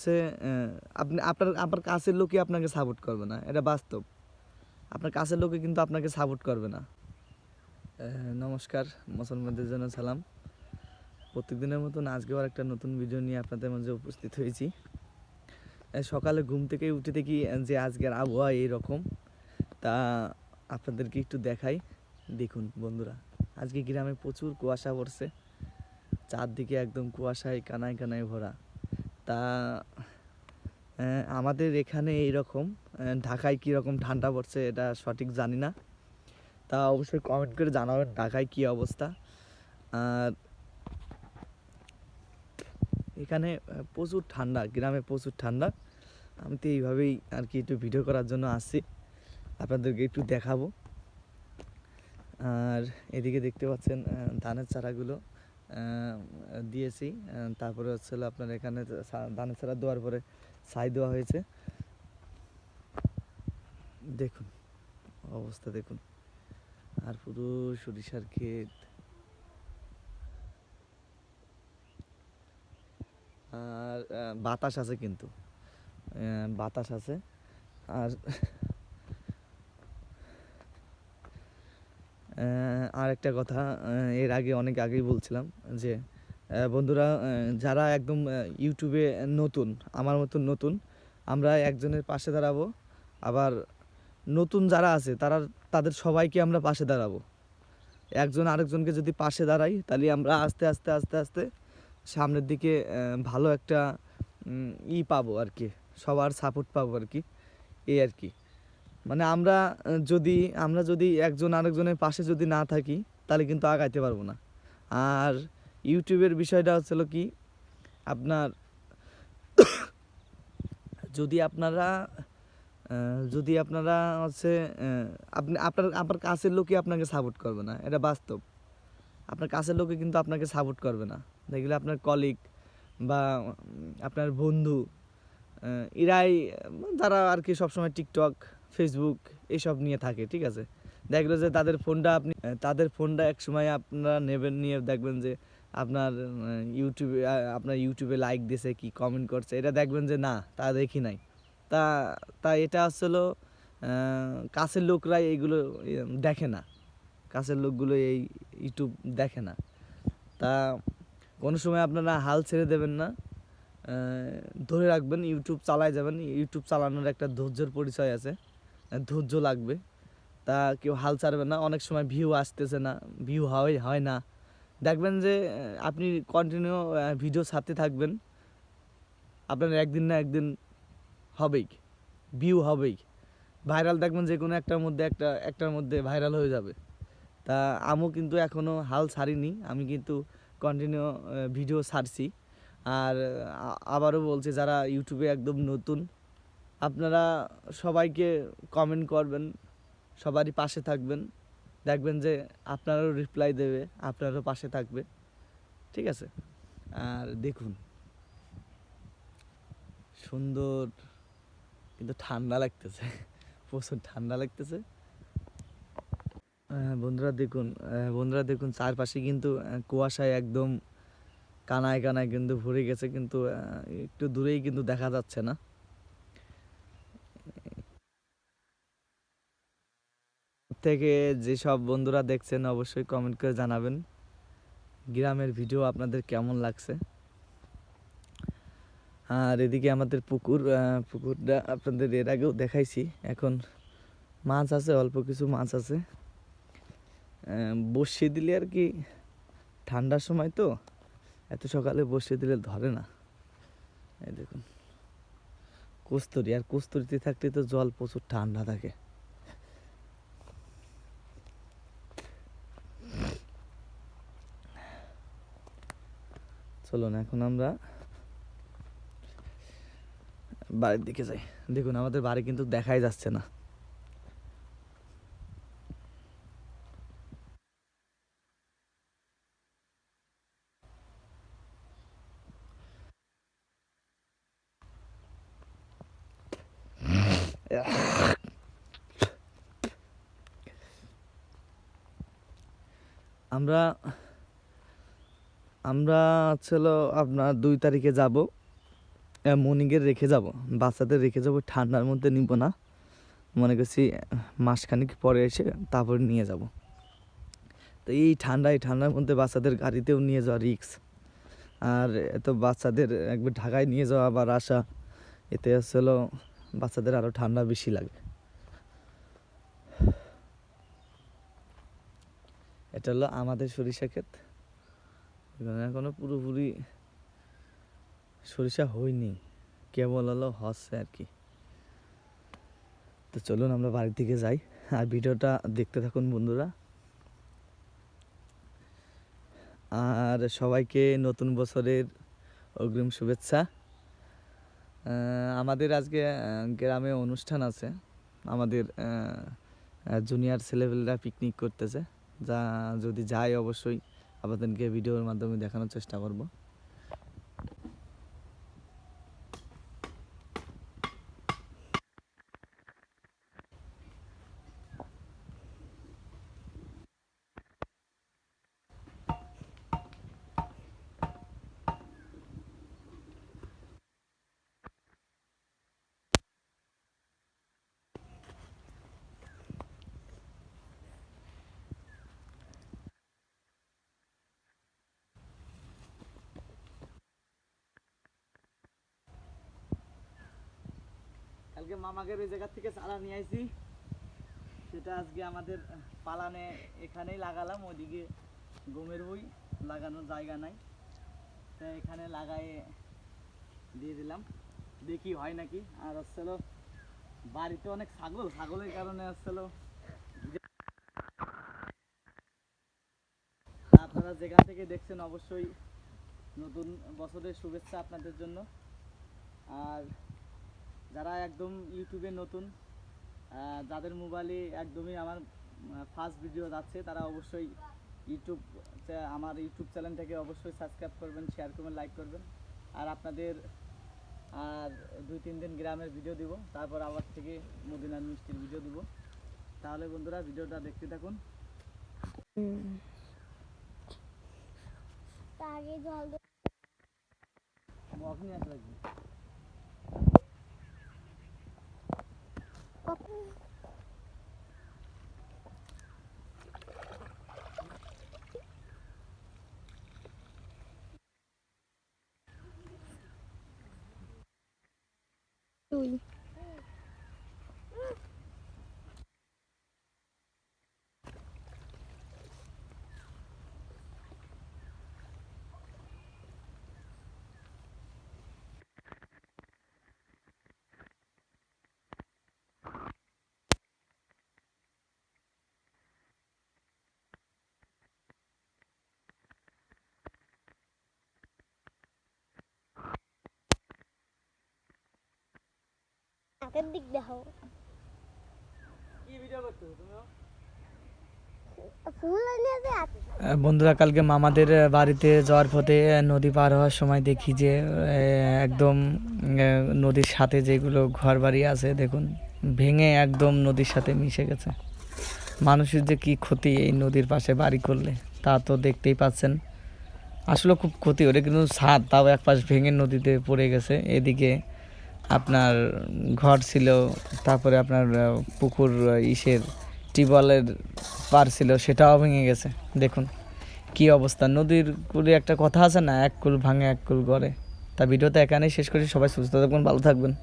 হচ্ছে আপনি আপনার কাছের লোকই আপনাকে সাপোর্ট করবে না, এটা বাস্তব। আপনার কাছের লোকে কিন্তু আপনাকে সাপোর্ট করবে না। নমস্কার, মুসলমানদের জন্য সালাম। প্রত্যেকদিনের মতন আজকেও একটা নতুন ভিডিও নিয়ে আপনাদের মাঝে উপস্থিত হয়েছি। সকালে ঘুম থেকে উঠে দেখি যে আজকের আবহাওয়া এইরকম, তা আপনাদেরকে একটু দেখাই। দেখুন বন্ধুরা, আজকে গ্রামে প্রচুর কুয়াশা পড়ছে, চারদিকে একদম কুয়াশায় কানায় কানায় ভরা। তা আমাদের এখানে এইরকম, ঢাকায় কীরকম ঠান্ডা পড়ছে এটা সঠিক জানি না, তা অবশ্যই কমেন্ট করে জানাবেন ঢাকায় কী অবস্থা। আর এখানে প্রচুর ঠান্ডা, গ্রামে প্রচুর ঠান্ডা। আমি তো এইভাবেই আর কি একটু ভিডিও করার জন্য আসছি, আপনাদেরকে একটু দেখাবো। আর এদিকে দেখতে পাচ্ছেন ধানের চারাগুলো দিয়েছি, তারপরে হচ্ছে আপনার এখানে ধানের চারা দেওয়ার পরে ছাই দেওয়া হয়েছে। দেখুন অবস্থা দেখুন, আর পুরো সরিষার ক্ষেত। আর বাতাস আছে, কিন্তু বাতাস আছে। আর আর একটা কথা, এর আগে অনেক আগেই বলছিলাম যে বন্ধুরা, যারা একদম ইউটিউবে নতুন, আমার মতন নতুন, আমরা একজনের পাশে দাঁড়াবো। আবার নতুন যারা আছে তাদের সবাইকে আমরা পাশে দাঁড়াবো। একজন আরেকজনকে যদি পাশে দাঁড়াই, তাহলে আমরা আস্তে আস্তে আস্তে আস্তে সামনের দিকে ভালো একটা পাবো আর কি, সবার সাপোর্ট পাবো আর কি, এই আর কি। মানে আমরা যদি একজন আরেকজনের পাশে যদি না থাকি, তাহলে কিন্তু আগাইতে পারবো না। আর ইউটিউবের বিষয়টা হচ্ছিল কি, আপনার যদি আপনারা যদি আপনারা হচ্ছে আপনার কাছের লোকই আপনাকে সাপোর্ট করবে না, এটা বাস্তব। আপনার কাছের লোকে কিন্তু আপনাকে সাপোর্ট করবে না, দেখলে আপনার কলিগ বা আপনার বন্ধু, এরাই যারা আর কি সবসময় টিকটক, ফেসবুক এইসব নিয়ে থাকে, ঠিক আছে। দেখলো যে তাদের ফোনটা এক সময় আপনারা নেবেন, নিয়ে দেখবেন যে আপনার ইউটিউবে লাইক দিয়েছে, কি কমেন্ট করছে, এটা দেখবেন যে না, তা দেখি নাই। তা তা এটা আসলে কাছের লোকরাই এইগুলো দেখে না, কাছের লোকগুলো এই ইউটিউব দেখে না। তা কোনো সময় আপনারা হাল ছেড়ে দেবেন না, ধরে রাখবেন, ইউটিউব চালায় যাবেন। ইউটিউব চালানোর একটা ধৈর্যের পরিচয় আছে, ধৈর্য লাগবে। তা কেউ হাল ছাড়বে না। অনেক সময় ভিউ আসতেছে না, ভিউ হয় না, দেখবেন যে আপনি কন্টিনিউ ভিডিও ছাড়তে থাকবেন, আপনার একদিন না একদিন হবেই, ভিউ হবেই, ভাইরাল দেখবেন যে কোনো একটার মধ্যে ভাইরাল হয়ে যাবে। তা আমিও কিন্তু এখনও হাল ছাড়িনি, আমি কিন্তু কন্টিনিউ ভিডিও ছাড়ছি। আর আবারও বলছি, যারা ইউটিউবে একদম নতুন, আপনারা সবাইকে কমেন্ট করবেন, সবারই পাশে থাকবেন, দেখবেন যে আপনারও রিপ্লাই দেবে, আপনারও পাশে থাকবে, ঠিক আছে। আর দেখুন, সুন্দর, কিন্তু ঠান্ডা লাগতেছে, প্রচুর ঠান্ডা লাগতেছে। বন্ধুরা দেখুন চারপাশে কিন্তু কুয়াশায় একদম কানায় কানায় কিন্তু ভরে গেছে, কিন্তু একটু দূরেই কিন্তু দেখা যাচ্ছে না। থেকে যেসব বন্ধুরা দেখছেন অবশ্যই কমেন্ট করে জানাবেন গ্রামের ভিডিও আপনাদের কেমন লাগছে। আর এদিকে আমাদের পুকুরটা আপনাদের এর আগেও দেখাইছি। এখন মাছ আছে, অল্প কিছু মাছ আছে। বসিয়ে দিলে আর কি, ঠান্ডার সময় তো এত সকালে বসিয়ে দিলে ধরে না। এই দেখুন কস্তুরি, আর কস্তুরিতে থাকলে তো জল প্রচুর ঠান্ডা থাকে। চলুন এখন আমরা বাড়ির দিকে যাই। দেখুন আমাদের বাড়ি কিন্তু দেখাই যাচ্ছে না। আমরা আমরা ছিল আপনার 2 তারিখে যাব মর্নিংয়ের রেখে যাব, বাচ্চাদের রেখে যাব, ঠান্ডার মধ্যে নিব না, মনে করছি মাসখানেক পরে এসে তারপর নিয়ে যাব। তো এই ঠান্ডার মধ্যে বাচ্চাদের গাড়িতেও নিয়ে যাওয়া রিস্ক, আর এত বাচ্চাদের একবার ঢাকায় নিয়ে যাওয়া আবার আসা, এতে আসলে বাচ্চাদের আরও ঠান্ডা বেশি লাগে। এটা হলো আমাদের সরিষা ক্ষেত, এখানে এখনো পুরোপুরি সরিষা হয়নি, কেবল হলো হচ্ছে আর কি। তো চলুন আমরা বাড়ির দিকে যাই, আর ভিডিওটা দেখতে থাকুন বন্ধুরা। আর সবাইকে নতুন বছরের অগ্রিম শুভেচ্ছা। আমাদের আজকে গ্রামে অনুষ্ঠান আছে, আমাদের জুনিয়র ছেলেপেলেরা পিকনিক করতেছে, যা যদি যাই অবশ্যই আপনাদেরকে ভিডিওর মাধ্যমে দেখানোর চেষ্টা করব। কালকে মামাকে ওই জায়গা থেকে চারা নিয়ে আইছি, সেটা আজকে আমাদের পালানে এখানেই লাগালাম, ওইদিকে গমের বই লাগানোর জায়গা নাই, তাই এখানে লাগাই দিয়ে দিলাম, দেখি হয় নাকি। আর হচ্ছিল বাড়িতে অনেক ছাগলের কারণে হচ্ছিল আপনারা যেখান থেকে দেখছেন অবশ্যই নতুন বছরের শুভেচ্ছা আপনাদের জন্য। আর যারা একদম ইউটিউবে নতুন, যাদের মোবাইলে একদমই আমার ফার্স্ট ভিডিও যাচ্ছে, তারা অবশ্যই আমার ইউটিউব চ্যানেলটাকে অবশ্যই সাবস্ক্রাইব করবেন, শেয়ার করবেন, লাইক করবেন। আর আপনাদের আর 2-3 দিন গ্রামের ভিডিও দিব, তারপর আবার থেকে মদিনার মিষ্টির ভিডিও দিব। তাহলে বন্ধুরা ভিডিওটা দেখতে থাকুন। আগে জল নিয়ে আসা লাগবে। আগের দিক দেখো কি ভিডিও করতেছো তুমিও। বন্ধুরা কালকে মামাদের বাড়িতে যাওয়ার পথে নদী পার হওয়ার সময় দেখি যে একদম নদীর সাথে যেগুলো ঘর বাড়ি আছে দেখুন ভেঙে একদম নদীর সাথে মিশে গেছে। মানুষের যে কি ক্ষতি এই নদীর পাশে বাড়ি করলে, তা তো দেখতেই পাচ্ছেন। আসলে খুব ক্ষতি, ওটা কিন্তু ছাদ, তাও এক পাশ ভেঙে নদীতে পড়ে গেছে। এদিকে আপনার ঘর ছিল, তারপরে আপনার পুকুর টিউবওয়েলের পার ছিল, সেটাও ভেঙে গেছে। দেখুন কি অবস্থা। নদীর কুলে একটা কথা আছে না, এক কুল ভাঙে এক কুল গড়ে। তা ভিডিওটা এখানেই শেষ করি, সবাই সুস্থ থাকবেন, ভালো থাকবেন।